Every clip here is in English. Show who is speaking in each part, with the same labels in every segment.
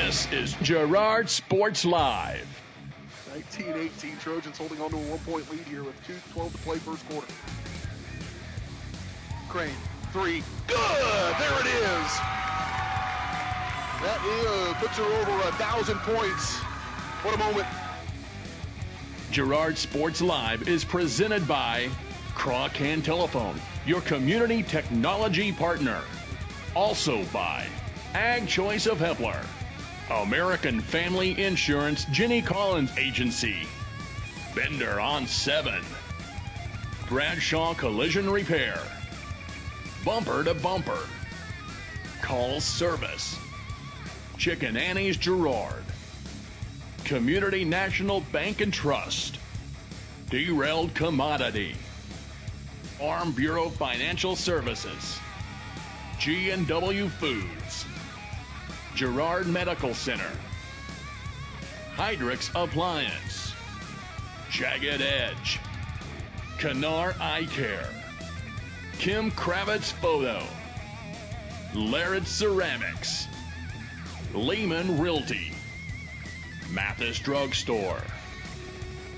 Speaker 1: This is Girard Sports Live.
Speaker 2: 19-18, Trojans holding on to a 1-point lead here with 2:12 to play first quarter. Crane, three, good, there it is. That puts her over 1,000 points. What a moment.
Speaker 1: Girard Sports Live is presented by Craw-Can Telephone, your community technology partner. Also by Ag Choice of Hepler, American Family Insurance Jenny Collins Agency, Bender on 7, Bradshaw Collision Repair, Bumper to Bumper, Call Service, Chicken Annie's Girard, Community National Bank and Trust, Derailed Commodity, Farm Bureau Financial Services, G&W Foods, Girard Medical Center, Hydrix Appliance, Jagged Edge, Canar Eye Care, Kim Kravitz Photo, Larid Ceramics, Lehman Realty, Mathis Drugstore,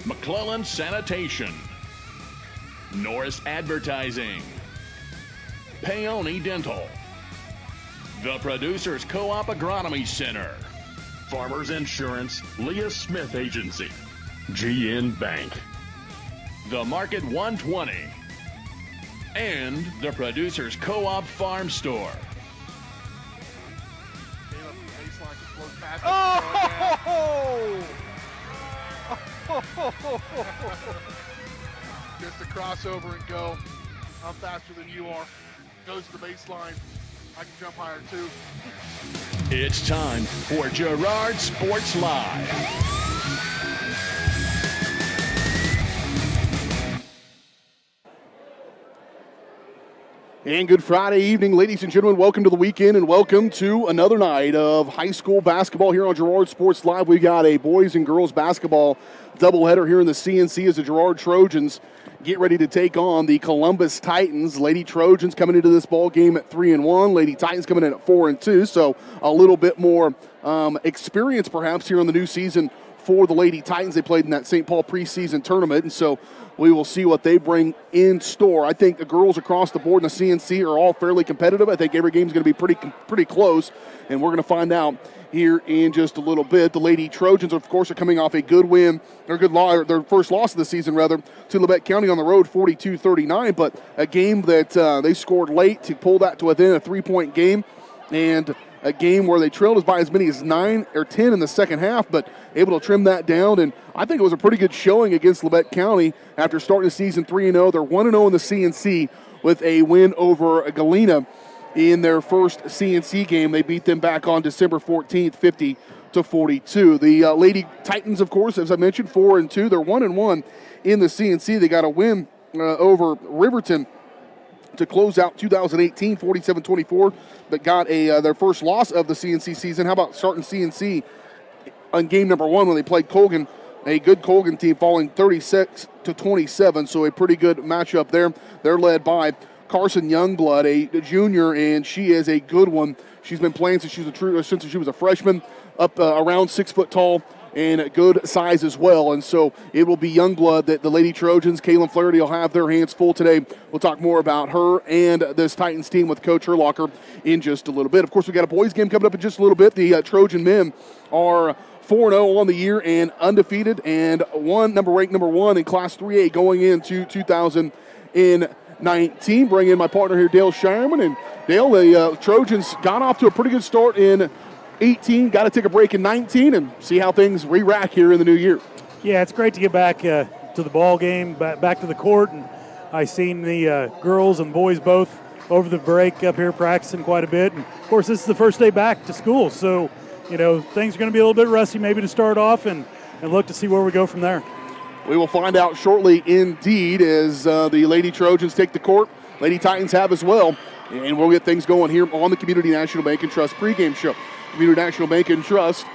Speaker 1: McClellan Sanitation, Norris Advertising, Paoni Dental, the Producers Co-op Agronomy Center, Farmers Insurance Leah Smith Agency, GN Bank, the Market 120, and the Producers Co-op Farm Store.
Speaker 2: Oh! Just a crossover and go. I'm faster than you are. Goes to the baseline. I can jump higher too.
Speaker 1: It's time for Girard Sports Live.
Speaker 3: And good Friday evening, ladies and gentlemen. Welcome to the weekend and welcome to another night of high school basketball here on Girard Sports Live. We've got a boys and girls basketball doubleheader here in the CNC as the Girard Trojans get ready to take on the Columbus Titans. Lady Trojans coming into this ball game at 3-1. Lady Titans coming in at 4-2. So a little bit more experience perhaps here in the new season for the Lady Titans. They played in that St. Paul preseason tournament, and so we will see what they bring in store. I think the girls across the board in the CNC are all fairly competitive. I think every game is going to be pretty close, and we're going to find out here in just a little bit. The Lady Trojans, of course, are coming off a good win, their first loss of the season, rather, to Labette County on the road, 42-39, but a game that they scored late to pull that to within a 3-point game, and a game where they trailed us by as many as 9 or 10 in the second half, but able to trim that down. And I think it was a pretty good showing against Labette County after starting the season 3-0. They're 1-0 in the CNC with a win over Galena in their first CNC game. They beat them back on December 14th, 50-42. The Lady Titans, of course, as I mentioned, 4-2. They're 1-1 in the CNC. They got a win over Riverton to close out 2018, 47-24, but got their first loss of the CNC season. How about starting CNC on game number 1 when they played Colgan, a good Colgan team, falling 36-27, so a pretty good matchup there. They're led by Carson Youngblood, a junior, and she is a good one. She's been playing since she was a freshman, up around 6 foot tall, and good size as well. And so it will be Youngblood that the Lady Trojans, Kaylin Flaherty, will have their hands full today. We'll talk more about her and this Titans team with Coach Herlocker in just a little bit. Of course, we've got a boys game coming up in just a little bit. The Trojan men are 4-0 on the year and undefeated, and ranked number 1 in Class 3A going into 2019. Bring in my partner here, Dale Shireman. And Dale, the Trojans got off to a pretty good start in 18, got to take a break in 19 and see how things re-rack here in the new year.
Speaker 4: Yeah, it's great to get back to the ball game, back to the court, and I seen the girls and boys both over the break up here practicing quite a bit. And of course, this is the first day back to school, so things are going to be a little bit rusty maybe to start off, and look to see where we go from there.
Speaker 3: We will find out shortly indeed as the Lady Trojans take the court. Lady Titans have as well, and we'll get things going here on the Community National Bank and Trust pregame show. Community National Bank and Trust.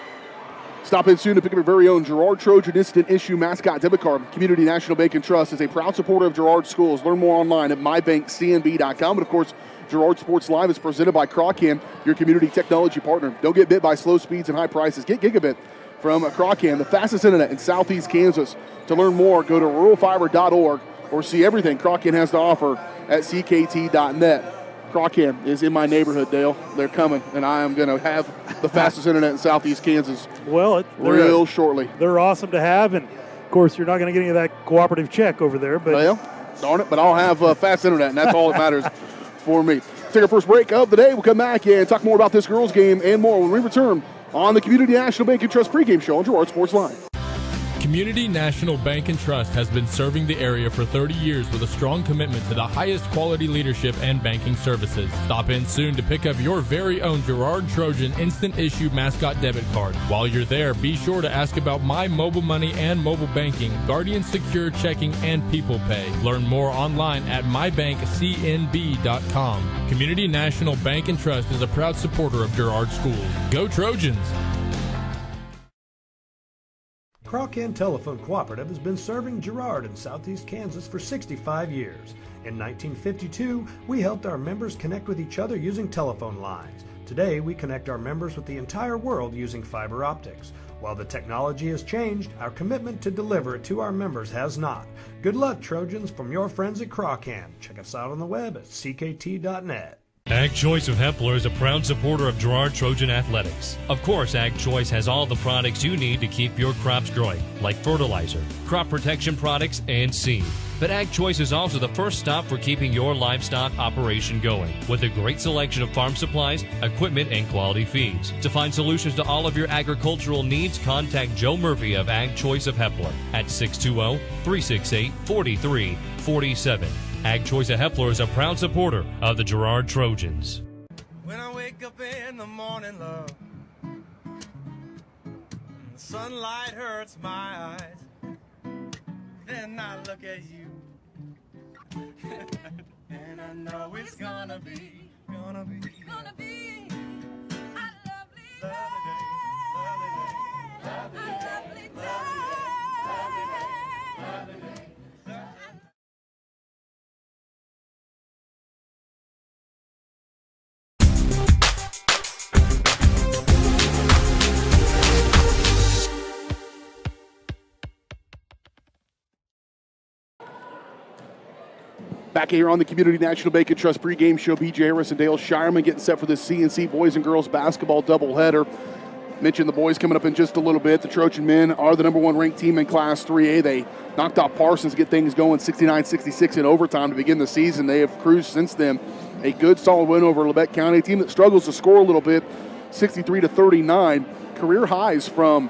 Speaker 3: Stop in soon to pick up your very own Girard Trojan Instant Issue Mascot Debit Card. Community National Bank and Trust is a proud supporter of Girard schools. Learn more online at mybankcnb.com. And, of course, Girard Sports Live is presented by Crawcam, your community technology partner. Don't get bit by slow speeds and high prices. Get gigabit from Crawcam, the fastest internet in Southeast Kansas. To learn more, go to ruralfiber.org or see everything Crawcam has to offer at ckt.net. Crawcam is in my neighborhood, Dale. They're coming, and I am going to have the fastest internet in Southeast Kansas real shortly.
Speaker 4: They're awesome to have, and, of course, you're not going to get any of that cooperative check over there. But
Speaker 3: well, darn it, but I'll have fast internet, and that's all that matters for me. Take our first break of the day. We'll come back and talk more about this girls' game and more when we return on the Community National Bank and Trust pregame show on Girard Sports Live.
Speaker 5: Community National Bank and Trust has been serving the area for 30 years with a strong commitment to the highest quality leadership and banking services. Stop in soon to pick up your very own Girard Trojan instant issue mascot debit card. While you're there, be sure to ask about My Mobile Money and mobile banking, Guardian Secure Checking, and People Pay. Learn more online at mybankcnb.com. Community National Bank and Trust is a proud supporter of Girard Schools. Go Trojans!
Speaker 6: Crawcan Telephone Cooperative has been serving Girard in Southeast Kansas for 65 years. In 1952, we helped our members connect with each other using telephone lines. Today, we connect our members with the entire world using fiber optics. While the technology has changed, our commitment to deliver it to our members has not. Good luck, Trojans, from your friends at Crawcan. Check us out on the web at ckt.net.
Speaker 7: Ag Choice of Hepler is a proud supporter of Girard Trojan Athletics. Of course, Ag Choice has all the products you need to keep your crops growing, like fertilizer, crop protection products, and seed. But Ag Choice is also the first stop for keeping your livestock operation going, with a great selection of farm supplies, equipment, and quality feeds. To find solutions to all of your agricultural needs, contact Joe Murphy of Ag Choice of Hepler at 620-368-4347. Ag Choice of Hepler is a proud supporter of the Girard Trojans.
Speaker 8: When I wake up in the morning, love, and the sunlight hurts my eyes, then I look at you, and I know it's gonna be a lovely day, lovely day.
Speaker 3: Back here on the Community National Bank and Trust pregame show, BJ Harris and Dale Shireman getting set for the CNC boys and girls basketball doubleheader. Mentioned the boys coming up in just a little bit. The Trojan men are the #1 ranked team in Class 3A. They knocked off Parsons to get things going 69-66 in overtime to begin the season. They have cruised since then. A good solid win over Labette County, a team that struggles to score a little bit, 63-39. Career highs from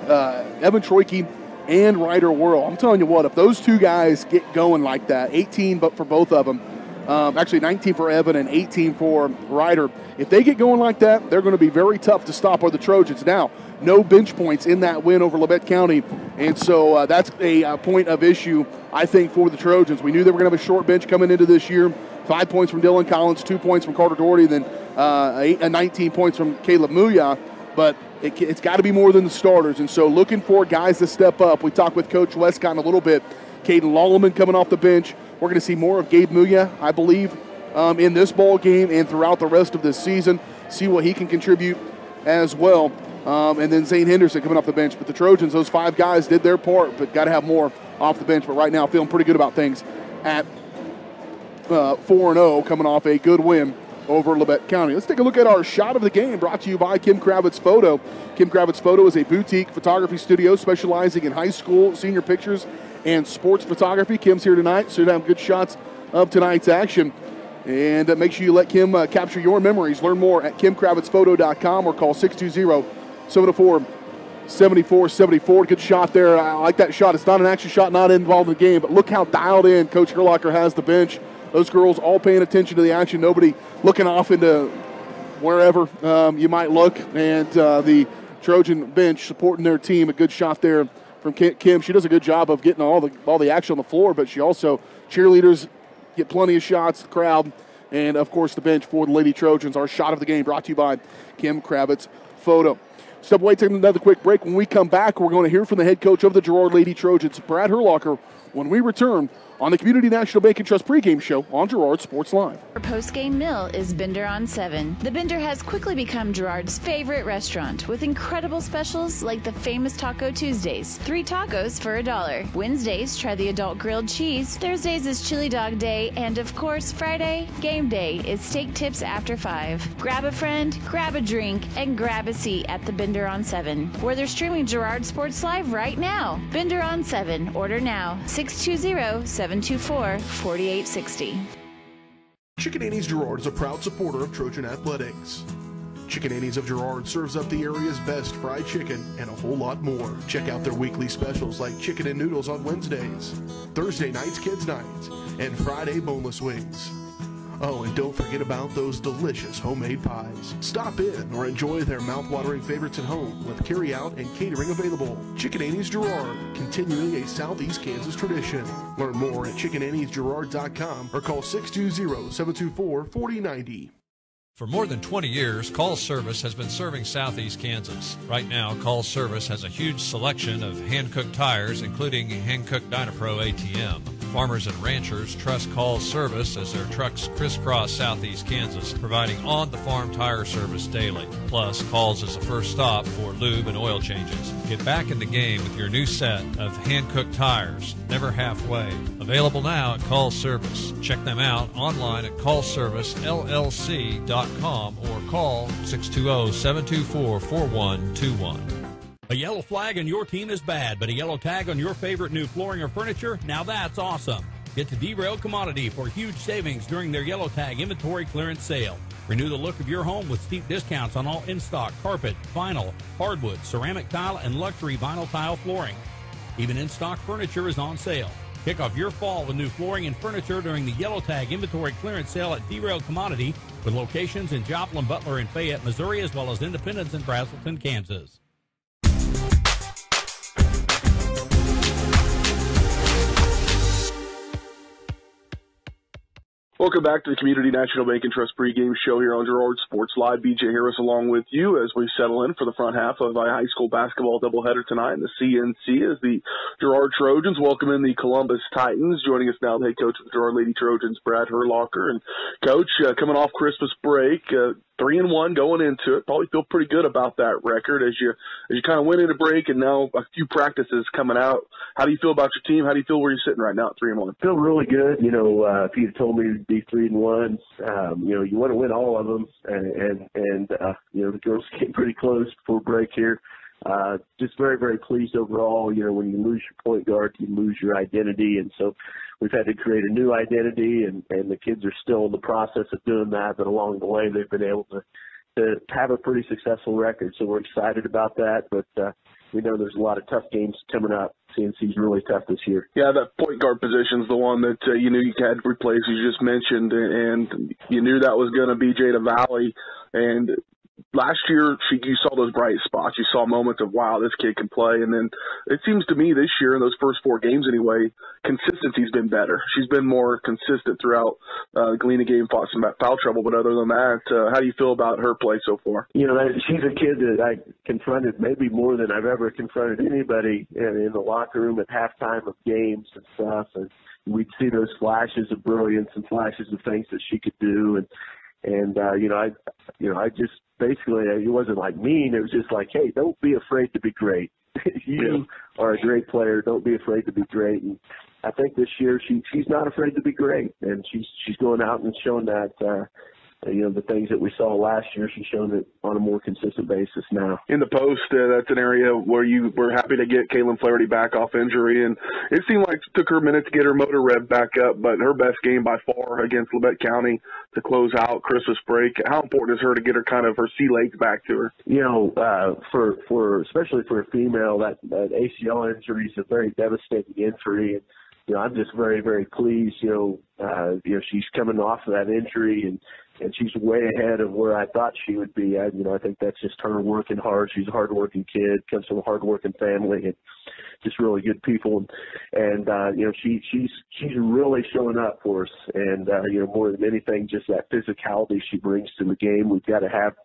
Speaker 3: Evan Troike and Ryder Worrell. I'm telling you what, if those two guys get going like that, 18 but for both of them, actually 19 for Evan and 18 for Ryder, if they get going like that, they're going to be very tough to stop, are the Trojans. Now, no bench points in that win over Labette County, and so that's a point of issue, I think, for the Trojans. We knew they were going to have a short bench coming into this year. 5 points from Dylan Collins, 2 points from Carter Doherty, then 19 points from Caleb Muya, but it's got to be more than the starters, and so looking for guys to step up. We talked with Coach Westcott in a little bit. Caden Lolleman coming off the bench. We're going to see more of Gabe Muya, I believe, in this ball game and throughout the rest of this season. See what he can contribute as well. And then Zane Henderson coming off the bench. But the Trojans, those 5 guys did their part, but got to have more off the bench. But right now, feeling pretty good about things at 4-0, coming off a good win over Labette County. Let's take a look at our shot of the game, brought to you by Kim Kravitz Photo. Kim Kravitz Photo is a boutique photography studio specializing in high school, senior pictures, and sports photography. Kim's here tonight, so you have good shots of tonight's action. And make sure you let Kim capture your memories. Learn more at kimkravitzphoto.com or call 620-704-7474. Good shot there. I like that shot. It's not an action shot, not involved in the game, but look how dialed in Coach Gerlacher has the bench. Those girls all paying attention to the action. Nobody looking off into wherever you might look. And the Trojan bench supporting their team. A good shot there from Kim. She does a good job of getting all the action on the floor, but she also, cheerleaders get plenty of shots, the crowd, and, of course, the bench for the Lady Trojans. Our shot of the game brought to you by Kim Kravitz Photo. Step away, take another quick break. When we come back, we're going to hear from the head coach of the Girard Lady Trojans, Brad Herlocker, when we return on the Community National Bank and Trust pregame show on Girard Sports Live.
Speaker 9: Our post-game meal is Bender on 7. The Bender has quickly become Girard's favorite restaurant with incredible specials like the famous Taco Tuesdays. 3 tacos for $1. Wednesdays, try the adult grilled cheese. Thursdays is chili dog day. And of course, Friday, game day, is steak tips after 5. Grab a friend, grab a drink, and grab a seat at the Bender on 7, where they're streaming Girard Sports Live right now. Bender on 7. Order now. 620-724-4860.
Speaker 10: Chicken Annie's Girard is a proud supporter of Trojan Athletics. Chicken Annie's of Girard serves up the area's best fried chicken and a whole lot more. Check out their weekly specials like chicken and noodles on Wednesdays, Thursday nights kids nights, and Friday boneless wings. Oh, and don't forget about those delicious homemade pies. Stop in or enjoy their mouth-watering favorites at home with carry-out and catering available. Chicken Annie's Girard, continuing a Southeast Kansas tradition. Learn more at chickenanniesgirard.com or call 620-724-4090.
Speaker 11: For more than 20 years, Call Service has been serving Southeast Kansas. Right now, Call Service has a huge selection of hand-cooked tires, including hand-cooked Dynapro ATM. Farmers and ranchers trust Call Service as their trucks crisscross Southeast Kansas, providing on-the-farm tire service daily. Plus, Calls is the first stop for lube and oil changes. Get back in the game with your new set of hand-cooked tires, never halfway. Available now at Call Service. Check them out online at callservicellc.com or call 620-724-4121.
Speaker 12: A yellow flag on your team is bad, but a yellow tag on your favorite new flooring or furniture, now that's awesome. Get to Derail Commodity for huge savings during their yellow tag inventory clearance sale. Renew the look of your home with steep discounts on all in-stock carpet, vinyl, hardwood, ceramic tile, and luxury vinyl tile flooring. Even in-stock furniture is on sale. Kick off your fall with new flooring and furniture during the yellow tag inventory clearance sale at Derail Commodity, with locations in Joplin, Butler, and Fayette, Missouri, as well as Independence and Brazelton, Kansas.
Speaker 3: Welcome back to the Community National Bank and Trust pregame show here on Girard Sports Live. BJ Harris along with you as we settle in for the front half of a high school basketball doubleheader tonight in the CNC as the Girard Trojans welcome in the Columbus Titans. Joining us now, the head coach of the Girard Lady Trojans, Brad Herlocker. And Coach, coming off Christmas break, 3-1 going into it. Probably feel pretty good about that record as you kind of went into break and now a few practices coming out. How do you feel about your team? How do you feel where you're sitting right now at 3-1?
Speaker 13: Feel really good. You know, if you had told me it'd be 3-1, you know, you want to win all of them, and you know, the girls came pretty close before break here. Just very, very pleased overall. You know, when you lose your point guard, you lose your identity, and so we've had to create a new identity, and the kids are still in the process of doing that, but along the way they've been able to have a pretty successful record, so we're excited about that, but we know there's a lot of tough games coming up. CNC's really tough this year.
Speaker 3: Yeah, that point guard position's the one that you knew you had to replace, as you just mentioned, and you knew that was going to be Jada Valley. And last year, you saw those bright spots. You saw moments of, wow, this kid can play. And then it seems to me this year, in those first 4 games anyway, consistency's been better. She's been more consistent throughout the Galena game, fought some foul trouble. But other than that, how do you feel about her play so far?
Speaker 13: You know, she's a kid that I confronted maybe more than I've ever confronted anybody in the locker room at halftime of games and stuff. And we'd see those flashes of brilliance and flashes of things that she could do. And I just basically, it wasn't like mean. It was just like, hey, don't be afraid to be great. You are a great player. Don't be afraid to be great. And I think this year she's not afraid to be great, and she's going out and showing that. The things that we saw last year, she's shown it on a more consistent basis now.
Speaker 3: In the post, that's an area where you were happy to get Kaylin Flaherty back off injury, and it seemed like it took her a minute to get her motor rev back up, but her best game by far against Labette County to close out Christmas break. How important is her to get her sea legs back to her?
Speaker 13: You know, for especially for a female, that ACL injury is a very devastating injury, and I'm just very, very pleased. She's coming off of that injury, and she's way ahead of where I thought she would be. I think that's just her working hard. She's a hardworking kid, comes from a hardworking family, and just really good people. And she's really showing up for us. And more than anything, just that physicality she brings to the game. We've got to have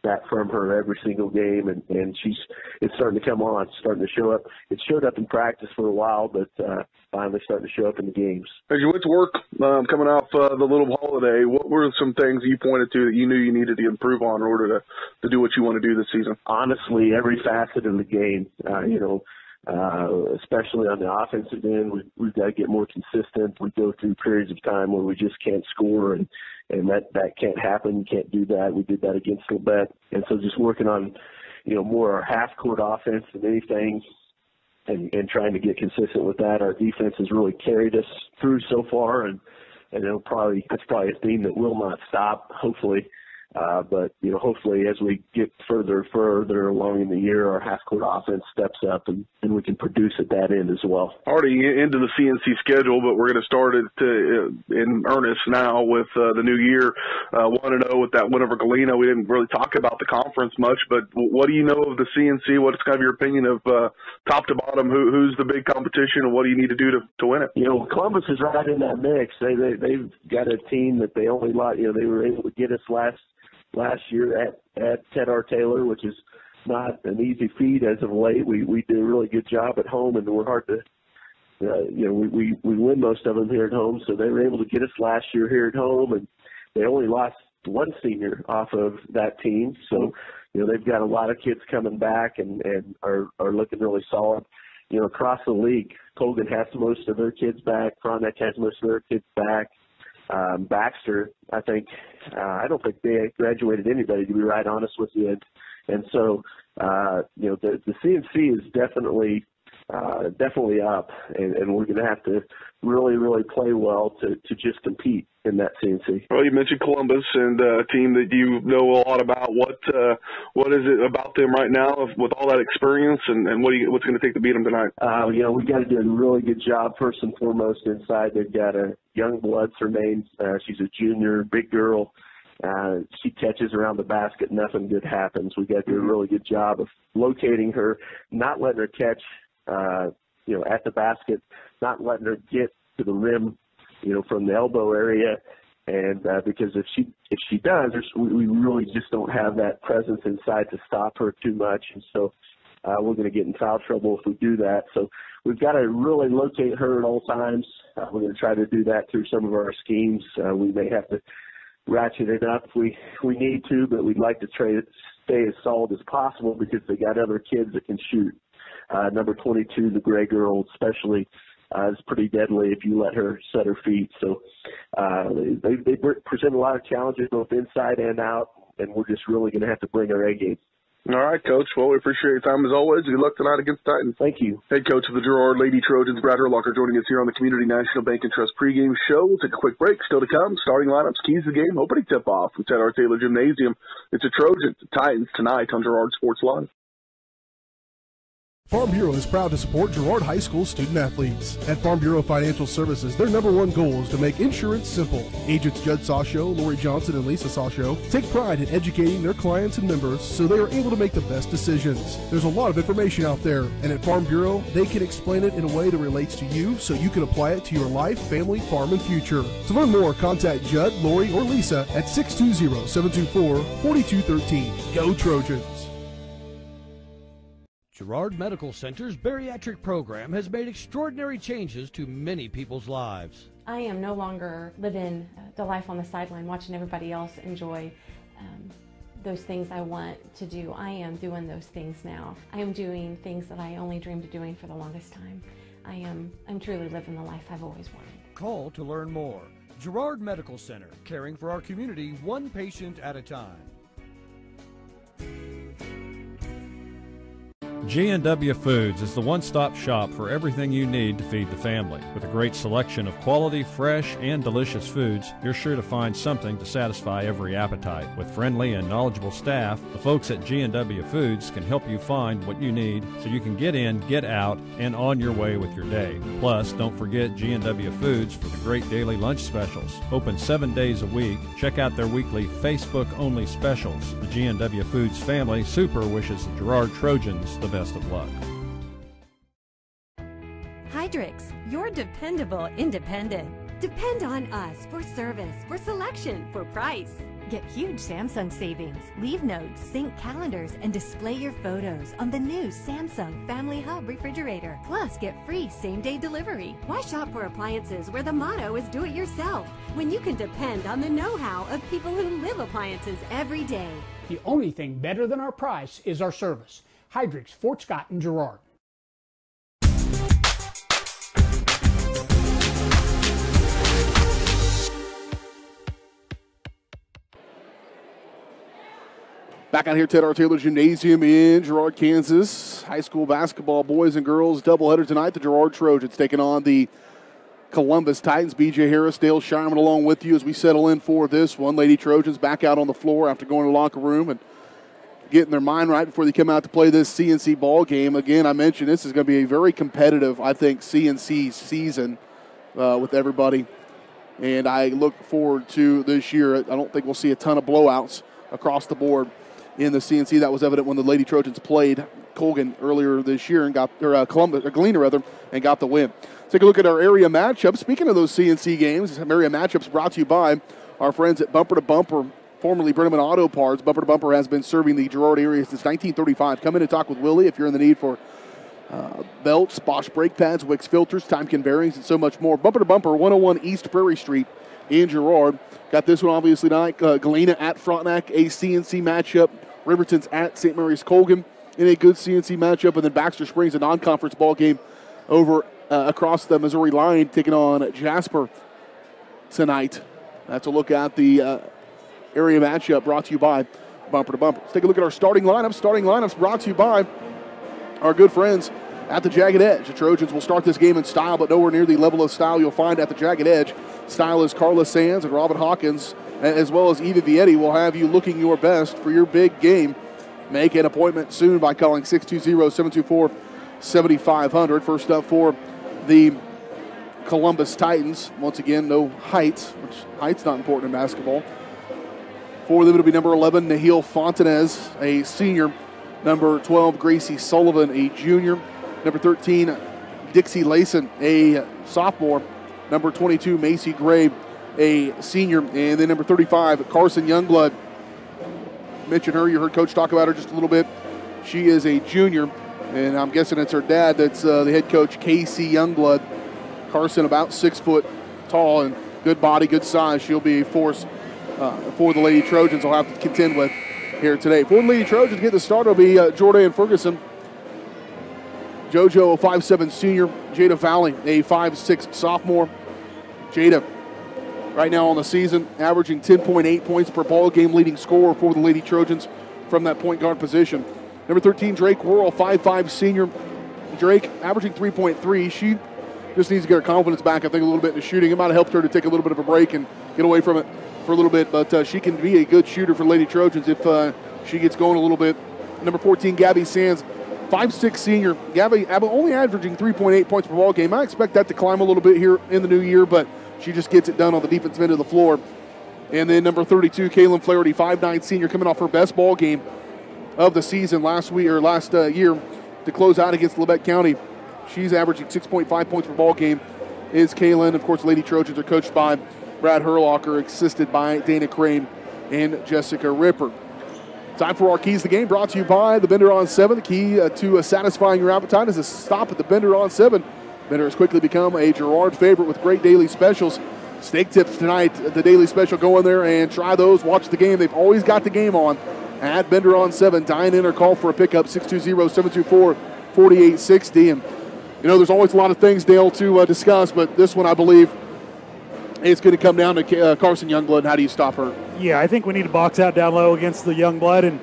Speaker 13: that from her every single game, and it's starting to come on, it's starting to show up. It showed up in practice for a while, but finally starting to show up in the games.
Speaker 3: As you went to work coming off the little holiday, what were some things you pointed to that you knew you needed to improve on in order to do what you want to do this season?
Speaker 13: Honestly, every facet of the game, especially on the offensive end, we've got to get more consistent. We go through periods of time where we just can't score, and that can't happen. You can't do that. We did that against Labette. And so just working on, more our half-court offense than anything, and trying to get consistent with that. Our defense has really carried us through so far, and that's probably a theme that will not stop, hopefully. But hopefully as we get further along in the year, our half-court offense steps up and we can produce at that end as well.
Speaker 3: Already into the CNC schedule, but we're going to start it in earnest now with the new year. 1-0 with that win over Galena. We didn't really talk about the conference much, but what do you know of the CNC? What's kind of your opinion of top to bottom? Who's the big competition, and what do you need to do to win it?
Speaker 13: Columbus is right in that mix. They've got a team that they only they were able to get us last year at Ted R. Taylor, which is not an easy feat as of late. We did a really good job at home, and we're hard to, we win most of them here at home. So they were able to get us last year here at home, and they only lost one senior off of that team. So, they've got a lot of kids coming back and are looking really solid. Across the league, Colgan has most of their kids back. Frontenac has most of their kids back. Baxter, I don't think they graduated anybody, to be right honest with you. And so, the CNC is definitely up, and we're going to have to really, really play well to just compete in that CNC.
Speaker 3: Well, you mentioned Columbus and a team that you know a lot about. What is it about them right now with all that experience, and what's going to take to beat them tonight?
Speaker 13: We got to do a really good job first and foremost inside. They've got a young blood, her name. She's a junior, big girl. She catches around the basket, nothing good happens. We got to do a really good job of locating her, not letting her catch, at the basket, not letting her get to the rim, from the elbow area. And because if she does, we really just don't have that presence inside to stop her too much. And so we're going to get in foul trouble if we do that. So we've got to really locate her at all times. We're going to try to do that through some of our schemes. We may have to ratchet it up if we need to, but we'd like to stay as solid as possible because they got other kids that can shoot. Number 22, the gray girl especially, is pretty deadly if you let her set her feet. So they present a lot of challenges both inside and out, and we're just really going to have to bring our A game.
Speaker 3: All right, Coach. Well, we appreciate your time as always. Good luck tonight against Titans.
Speaker 13: Thank you.
Speaker 3: Head coach of the Girard Lady Trojans, Brad Herlocker, joining us here on the Community National Bank and Trust pregame show. We'll take a quick break. Still to come. Starting lineups, keys to the game, opening tip-off from Ted R. Taylor Gymnasium. It's a Trojans, Titans tonight on Girard Sports Live.
Speaker 10: Farm Bureau is proud to support Girard High School student-athletes. At Farm Bureau Financial Services, their #1 goal is to make insurance simple. Agents Judd Sasho, Lori Johnson, and Lisa Sasho take pride in educating their clients and members so they are able to make the best decisions. There's a lot of information out there, and at Farm Bureau, they can explain it in a way that relates to you so you can apply it to your life, family, farm, and future. To learn more, contact Judd, Lori, or Lisa at 620-724-4213. Go Trojans!
Speaker 14: Girard Medical Center's bariatric program has made extraordinary changes to many people's lives.
Speaker 15: I am no longer living the life on the sideline watching everybody else enjoy those things I want to do. I am doing those things now. I am doing things that I only dreamed of doing for the longest time. I'm truly living the life I've always wanted.
Speaker 14: Call to learn more. Girard Medical Center, caring for our community one patient at a time.
Speaker 16: G&W Foods is the one-stop shop for everything you need to feed the family. With a great selection of quality, fresh, and delicious foods, you're sure to find something to satisfy every appetite. With friendly and knowledgeable staff, the folks at G&W Foods can help you find what you need so you can get in, get out, and on your way with your day. Plus, don't forget G&W Foods for the great daily lunch specials. Open 7 days a week. Check out their weekly Facebook-only specials. The G&W Foods family super wishes the Girard Trojans the best of luck.
Speaker 17: Hydrix, your dependable independent. Depend on us for service, for selection, for price. Get huge Samsung savings. Leave notes, sync calendars, and display your photos on the new Samsung Family Hub refrigerator. Plus, get free same-day delivery. Why shop for appliances where the motto is do-it-yourself when you can depend on the know-how of people who live appliances every day?
Speaker 18: The only thing better than our price is our service. Hydrix, Fort Scott, and Girard.
Speaker 3: Back out here at Ted R. Taylor Gymnasium in Girard, Kansas. High school basketball, boys and girls, doubleheader tonight. The Girard Trojans taking on the Columbus Titans. B.J. Harris, Dale Shyman along with you as we settle in for this one. Lady Trojans back out on the floor after going to the locker room and getting their mind right before they come out to play this CNC ball game. Again, I mentioned this is going to be a very competitive, I think, CNC season with everybody. And I look forward to this year. I don't think we'll see a ton of blowouts across the board in the CNC. That was evident when the Lady Trojans played Colgan earlier this year and got Galena rather, and got the win. Take a look at our area matchups. Speaking of those CNC games, area matchups brought to you by our friends at Bumper to Bumper, formerly Brenneman Auto Parts. Bumper to Bumper has been serving the Girard area since 1935. Come in and talk with Willie if you're in the need for belts, Bosch brake pads, Wix filters, Timekin bearings, and so much more. Bumper to Bumper, 101 East Prairie Street in Girard. Got this one obviously tonight. Galena at Frontenac, a CNC matchup. Riverton's at St. Mary's Colgan in a good CNC matchup. And then Baxter Springs, a non-conference ball game over across the Missouri line, taking on Jasper tonight. That's a look at the area matchup brought to you by Bumper to Bumper. Let's take a look at our starting lineups. Starting lineups brought to you by our good friends at the Jagged Edge. The Trojans will start this game in style, but nowhere near the level of style you'll find at the Jagged Edge. Style is Carla Sands and Robin Hawkins, as well as Eva Vietti, will have you looking your best for your big game. Make an appointment soon by calling 620-724-7500. First up for the Columbus Titans. Once again, no height, which height's not important in basketball. For them, it'll be number 11, Nahil Fontanez, a senior. Number 12, Gracie Sullivan, a junior. Number 13, Dixie Layson, a sophomore. Number 22, Macy Gray, a senior. And then number 35, Carson Youngblood. Mentioned her. You heard Coach talk about her just a little bit. She is a junior, and I'm guessing it's her dad that's the head coach, Casey Youngblood. Carson about 6 foot tall and good body, good size. She'll be a force for the Lady Trojans. I'll have to contend with here today. For the Lady Trojans, get the start will be Jordan Ferguson. JoJo, a 5'7" senior. Jada Valley, a 5'6" sophomore. Jada, right now on the season, averaging 10.8 points per ball game, leading scorer for the Lady Trojans from that point guard position. Number 13, Drake Worrell, 5'5" senior. Drake, averaging 3.3. She just needs to get her confidence back, I think, a little bit in the shooting. It might have helped her to take a little bit of a break and get away from it for a little bit, but she can be a good shooter for Lady Trojans if she gets going a little bit. Number 14, Gabby Sands, 5'6" senior. Gabby only averaging 3.8 points per ball game. I expect that to climb a little bit here in the new year, but she just gets it done on the defensive end of the floor. And then number 32, Kaylin Flaherty, 5'9" senior, coming off her best ball game of the season last year to close out against Labette County. She's averaging 6.5 points per ball game. Is Kaylin. Of course, Lady Trojans are coached by Brad Herlocker, assisted by Dana Crane and Jessica Ripper. Time for our Keys to the Game, brought to you by the Bender on 7. The key to satisfying your appetite is a stop at the Bender on 7. Bender has quickly become a Girard favorite with great daily specials. Steak tips tonight, the daily special. Go in there and try those. Watch the game. They've always got the game on at Bender on 7. Dine in or call for a pickup, 620-724-4860. And, you know, there's always a lot of things, Dale, to discuss, but this one, I believe, it's going to come down to Carson Youngblood. How do you stop her?
Speaker 4: Yeah, I think we need to box out down low against the Youngblood,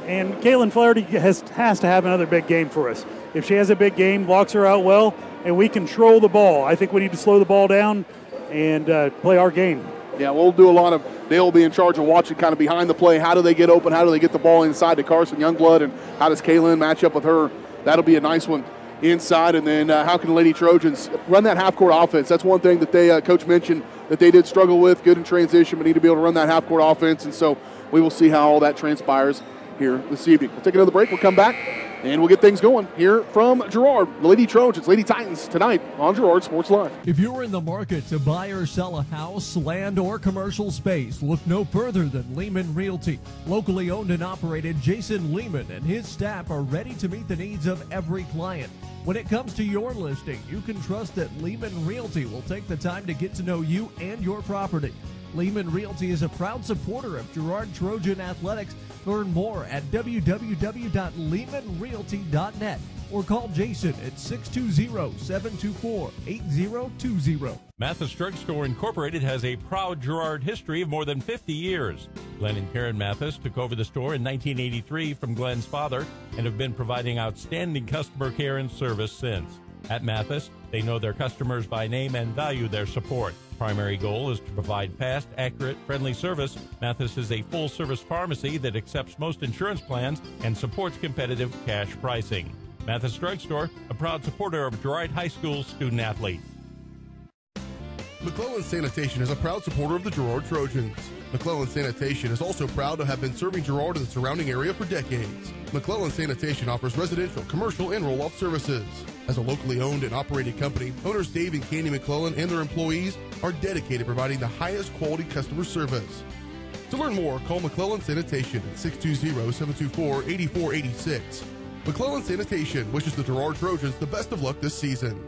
Speaker 4: and Kaylin Flaherty has to have another big game for us. If she has a big game, blocks her out well, and we control the ball, I think we need to slow the ball down and play our game. Yeah, we'll do a lot of, they'll be in charge of watching kind of behind the play. How do they get open? How do they get the ball inside to Carson Youngblood? And how does Kaylin match up with her? That'll be a nice one inside. And then how can the Lady Trojans run that half-court offense? That's one thing that they, Coach mentioned, that they did struggle with. Good in transition, but need to be able to run that half-court offense. And so we will see how all that transpires here this evening. We'll take another break. We'll come back
Speaker 3: And we'll get things going here from Girard. The Lady Trojans, Lady Titans tonight on Girard Sports Live.
Speaker 19: If you're in the market to buy or sell a house, land, or commercial space, look no further than Lehman Realty. Locally owned and operated, Jason Lehman and his staff are ready to meet the needs of every client. When it comes to your listing, you can trust that Lehman Realty will take the time to get to know you and your property. Lehman Realty is a proud supporter of Girard Trojan Athletics. Learn more at www.lehmanrealty.net or call Jason at 620-724-8020.
Speaker 5: Mathis Drug Store Incorporated has a proud Girard history of more than 50 years. Glenn and Karen Mathis took over the store in 1983 from Glenn's father and have been providing outstanding customer care and service since. At Mathis, they know their customers by name and value their support. Primary goal is to provide fast, accurate, friendly service. Mathis is a full-service pharmacy that accepts most insurance plans and supports competitive cash pricing. Mathis Drug Store, a proud supporter of Girard High School student-athletes.
Speaker 10: McClellan Sanitation is a proud supporter of the Girard Trojans. McClellan Sanitation is also proud to have been serving Girard and the surrounding area for decades. McClellan Sanitation offers residential, commercial, and roll-off services. As a locally owned and operated company, owners Dave and Candy McClellan and their employees are dedicated to providing the highest quality customer service. To learn more, call McClellan Sanitation at 620-724-8486. McClellan Sanitation wishes the Girard Trojans the best of luck this season.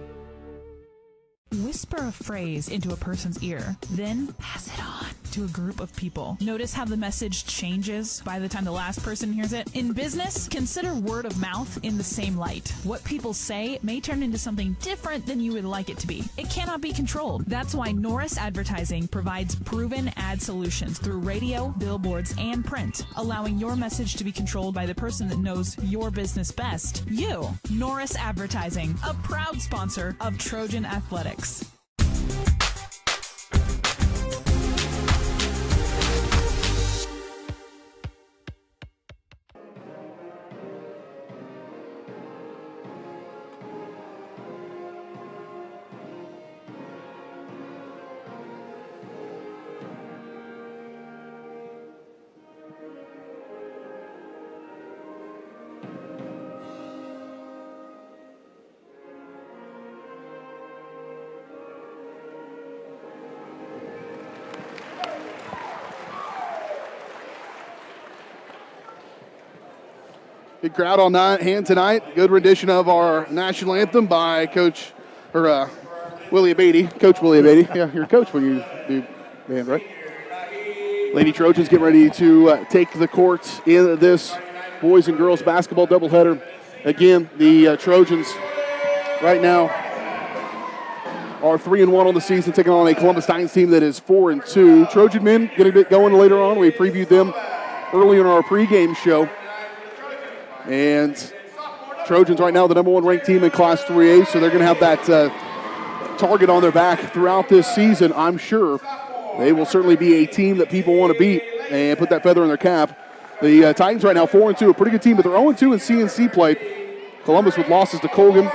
Speaker 20: Whisper a phrase into a person's ear, then pass it on to a group of people. Notice how the message changes by the time the last person hears it? In business, consider word of mouth in the same light. What people say may turn into something different than you would like it to be. It cannot be controlled. That's why Norris Advertising provides proven ad solutions through radio, billboards, and print, allowing your message to be controlled by the person that knows your business best. You. Norris Advertising, a proud sponsor of Trojan Athletics.
Speaker 3: Big crowd on hand tonight. Good rendition of our national anthem by Coach, Willie Abady. Coach Willie Abady. Yeah, you're a coach when you do band, right? Lady Trojans get ready to take the court in this boys and girls basketball doubleheader. Again, the Trojans right now are 3-1 on the season, taking on a Columbus Titans team that is 4-2. Trojan men going to get going later on. We previewed them early in our pregame show. And Trojans right now the number 1 ranked team in Class 3A, so they're going to have that target on their back throughout this season. I'm sure they will certainly be a team that people want to beat and put that feather in their cap. The Titans right now 4-2, a pretty good team, but they're 0-2 in CNC play. Columbus with losses to Colgan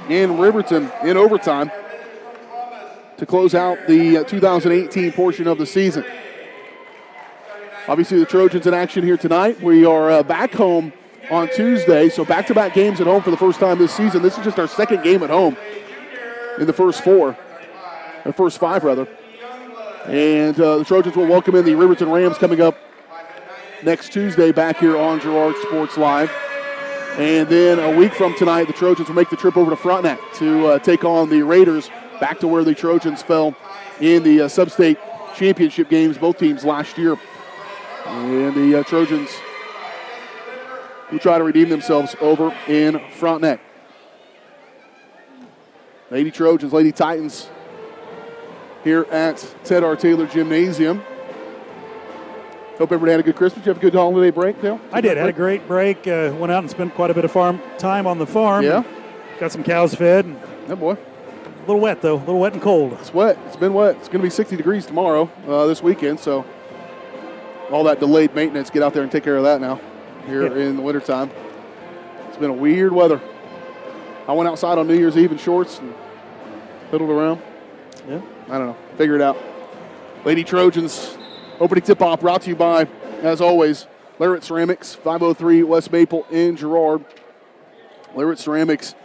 Speaker 3: and Riverton in overtime to close out the 2018 portion of the season. Obviously, the Trojans in action here tonight. We are back home on Tuesday, so back-to-back games at home for the first time this season. This is just our second game at home in the first five, rather. And the Trojans will welcome in the Riverton Rams coming up next Tuesday back here on Girard Sports Live. And then a week from tonight, the Trojans will make the trip over to Frontenac to take on the Raiders, back to where the Trojans fell in the sub-state championship games, both teams last year. And the Trojans will try to redeem themselves over in Frontenac. Lady Trojans, Lady Titans here at Ted R. Taylor Gymnasium. Hope everybody had a good Christmas. Did you have a good holiday break, Dale?
Speaker 4: I did. Had a great break. Went out and spent quite a bit of farm time on the farm.
Speaker 3: Yeah.
Speaker 4: Got some cows fed.
Speaker 3: Yeah, boy.
Speaker 4: A little wet, though. A little wet and cold.
Speaker 3: It's wet. It's been wet. It's going to be 60 degrees tomorrow, this weekend, so all that delayed maintenance, get out there and take care of that now here in the wintertime. It's been a weird weather. I went outside on New Year's Eve in shorts and fiddled around.
Speaker 4: Yeah.
Speaker 3: I don't know. Figure it out. Lady Trojans opening tip-off brought to you by, as always, Larrett Ceramics, 503 West Maple in Girard. Larrett Ceramics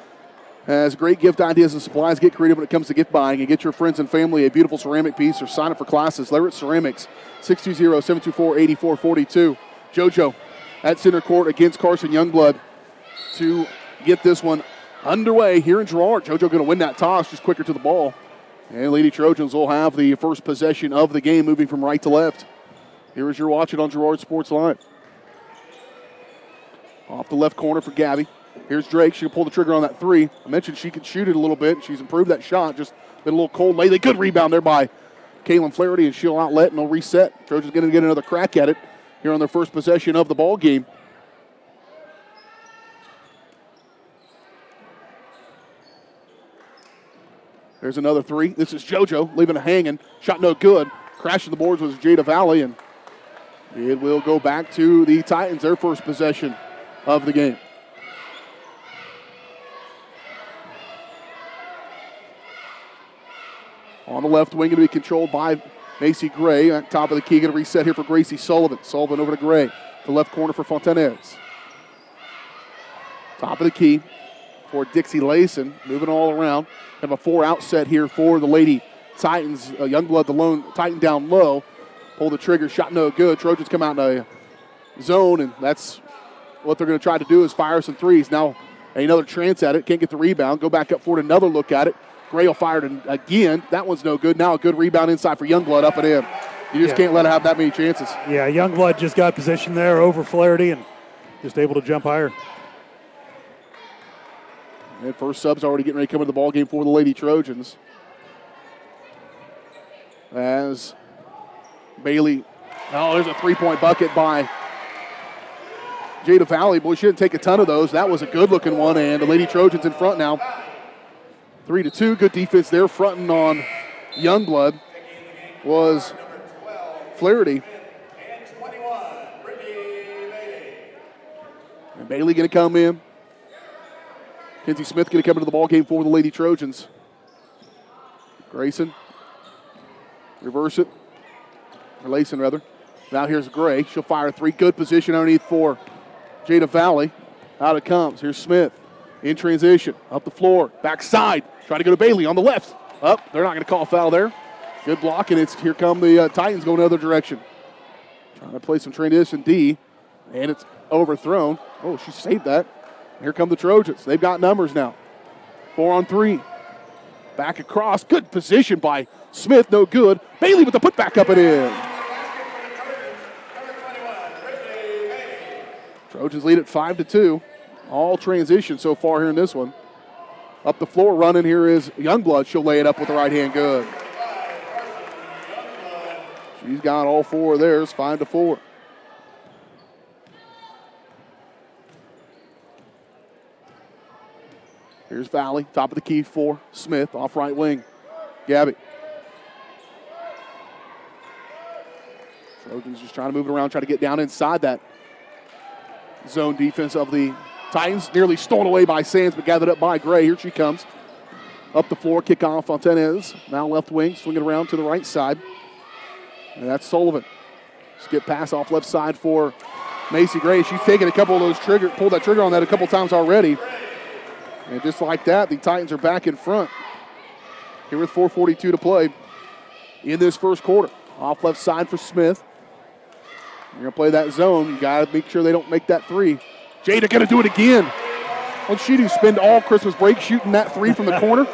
Speaker 3: has great gift ideas and supplies. Get creative when it comes to gift buying and get your friends and family a beautiful ceramic piece or sign up for classes. Larrett Ceramics, 620-724-8442. JoJo at center court against Carson Youngblood to get this one underway here in Girard. JoJo going to win that toss, just quicker to the ball. And Lady Trojans will have the first possession of the game, moving from right to left. Here is your watch it on Girard Sports Live. Off the left corner for Gabby. Here's Drake. She'll pull the trigger on that three. I mentioned she could shoot it a little bit. She's improved that shot. Just been a little cold lately. Good rebound there by Kaylin Flaherty, and she'll outlet and they'll reset. Trojans going to get another crack at it here on their first possession of the ball game. There's another three. This is JoJo leaving it hanging. Shot no good. Crashing the boards was Jada Valley, and it will go back to the Titans, their first possession of the game. On the left wing, going to be controlled by Macy Gray. At top of the key, going to reset here for Gracie Sullivan. Sullivan over to Gray. The left corner for Fontanez. Top of the key for Dixie Layson. Moving all around. Have a 4-out set here for the Lady Titans. Youngblood, the lone Titan down low. Pull the trigger. Shot no good. Trojans come out in a zone, and that's what they're going to try to do is fire some threes. Now another chance at it. Can't get the rebound. Go back up for it. Another look at it. Gray will fire it again. That one's no good. Now a good rebound inside for Youngblood, up and in. You just can't let it have that many chances.
Speaker 4: Yeah, Youngblood just got position there over Flaherty and just able to jump higher.
Speaker 3: And first sub's already getting ready to come into the ball game for the Lady Trojans. As Bailey, there's a three-point bucket by Jada Valley. Boy, she didn't take a ton of those. That was a good-looking one, and the Lady Trojans in front now. 3-2, good defense there. Fronting on Youngblood was Flaherty. And Bailey going to come in. Kenzie Smith going to come into the ball game for the Lady Trojans. Grayson, reverse it. Or Layson, rather. Now here's Gray. She'll fire a three. Good position underneath for Jada Valley. Out it comes. Here's Smith in transition. Up the floor. Backside. Try to go to Bailey on the left. Up. They're not going to call a foul there. Good block, and here come the Titans going the other direction. Trying to play some transition D, and it's overthrown. Oh, she saved that. Here come the Trojans. They've got numbers now. 4-on-3. Back across. Good position by Smith. No good. Bailey with the putback up and in. Trojans lead at 5-2. All transition so far here in this one. Up the floor running here is Youngblood. She'll lay it up with the right hand good. She's got all four of theirs, 5-4. Here's Valley, top of the key for Smith, off right wing. Gabby. Trojans just trying to move it around, try to get down inside that zone defense of the Titans. Nearly stolen away by Sands, but gathered up by Gray. Here she comes. Up the floor, kick off Fontanez. Now left wing, swinging around to the right side. And that's Sullivan. Skip pass off left side for Macy Gray. She's taken a couple of those pulled that trigger on that a couple times already. And just like that, the Titans are back in front. Here with 4:42 to play in this first quarter. Off left side for Smith. You're going to play that zone. You got to make sure they don't make that three. Jada going to do it again. What'd she do? Spend all Christmas break shooting that three from the corner?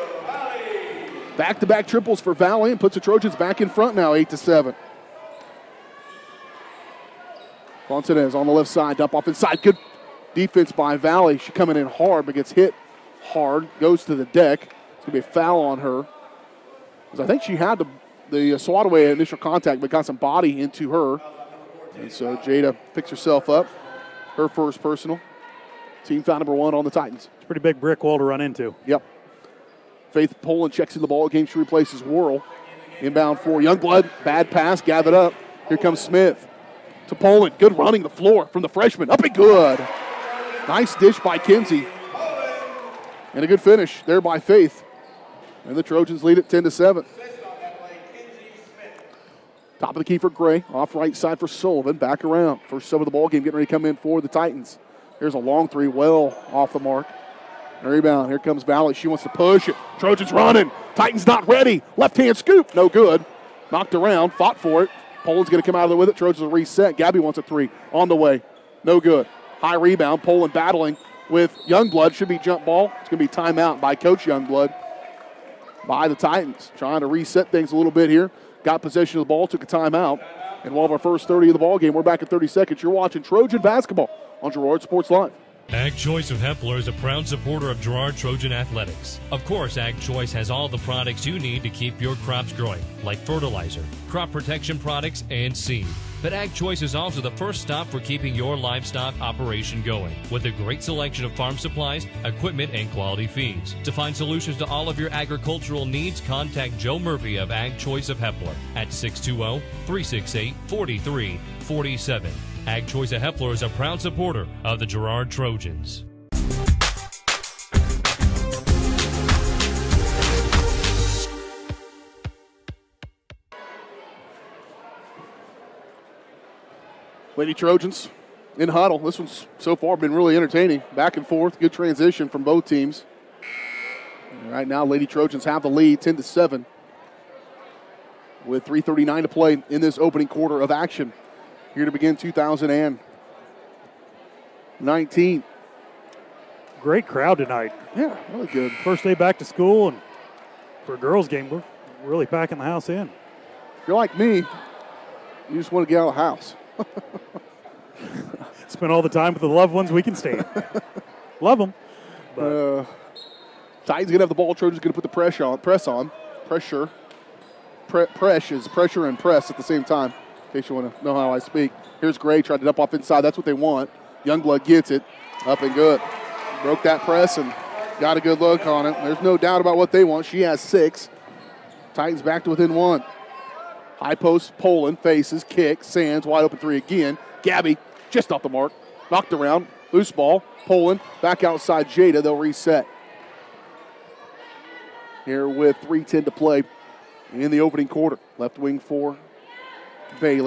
Speaker 3: Back-to-back triples for Valley and puts the Trojans back in front now, 8-7. Fontanez on the left side, dump off inside. Good defense by Valley. She coming in hard, but gets hit hard. Goes to the deck. It's going to be a foul on her. Because I think she had the swat away initial contact, but got some body into her. And so Jada picks herself up. Her first personal. Team foul number 1 on the Titans.
Speaker 4: It's a pretty big brick wall to run into.
Speaker 3: Yep. Faith Poland checks in the ball game. She replaces Worrell. Inbound for Youngblood. Bad pass. Gathered up. Here comes Smith. To Poland. Good running the floor from the freshman. Up and good. Nice dish by Kinsey. And a good finish there by Faith. And the Trojans lead at 10-7. Top of the key for Gray. Off right side for Sullivan. Back around. First sub of the ball game getting ready to come in for the Titans. Here's a long three, well off the mark. And rebound. Here comes Valley. She wants to push it. Trojans running. Titans not ready. Left-hand scoop. No good. Knocked around. Fought for it. Poland's going to come out of there with it. Trojans will reset. Gabby wants a three. On the way. No good. High rebound. Poland battling with Youngblood. Should be jump ball. It's going to be timeout by Coach Youngblood by the Titans. Trying to reset things a little bit here. Got possession of the ball. Took a timeout. And one of our first 30 of the ball game. We're back at 30 seconds. You're watching Trojan basketball on Girard Sports Live.
Speaker 7: Ag Choice of Hepler is a proud supporter of Girard Trojan Athletics. Of course, Ag Choice has all the products you need to keep your crops growing, like fertilizer, crop protection products, and seed. But Ag Choice is also the first stop for keeping your livestock operation going, with a great selection of farm supplies, equipment, and quality feeds. To find solutions to all of your agricultural needs, contact Joe Murphy of Ag Choice of Hepler at 620-368-4347. Ag Choice of Hepler is a proud supporter of the Girard Trojans.
Speaker 3: Lady Trojans in huddle. This one's so far been really entertaining. Back and forth, good transition from both teams. And right now, Lady Trojans have the lead, 10-7, with 3:39 to play in this opening quarter of action. Here to begin 2019.
Speaker 4: Great crowd tonight.
Speaker 3: Yeah, really good.
Speaker 4: First day back to school, and for a girls' game, we're really packing the house in.
Speaker 3: If you're like me, you just want to get out of the house.
Speaker 4: Spend all the time with the loved ones we can stand. Love them.
Speaker 3: Titans going to have the ball. Trojans going to put the pressure on. Press is pressure and press at the same time. In case you want to know how I speak. Here's Gray, tried to dump off inside. That's what they want. Youngblood gets it. Up and good. Broke that press and got a good look on it. There's no doubt about what they want. She has 6. Titans back to within 1. High post, Poland, faces, kick, Sands, wide open 3 again. Gabby, just off the mark. Knocked around. Loose ball. Poland, back outside Jada. They'll reset. Here with 3:10 to play in the opening quarter. Left wing for Bailey.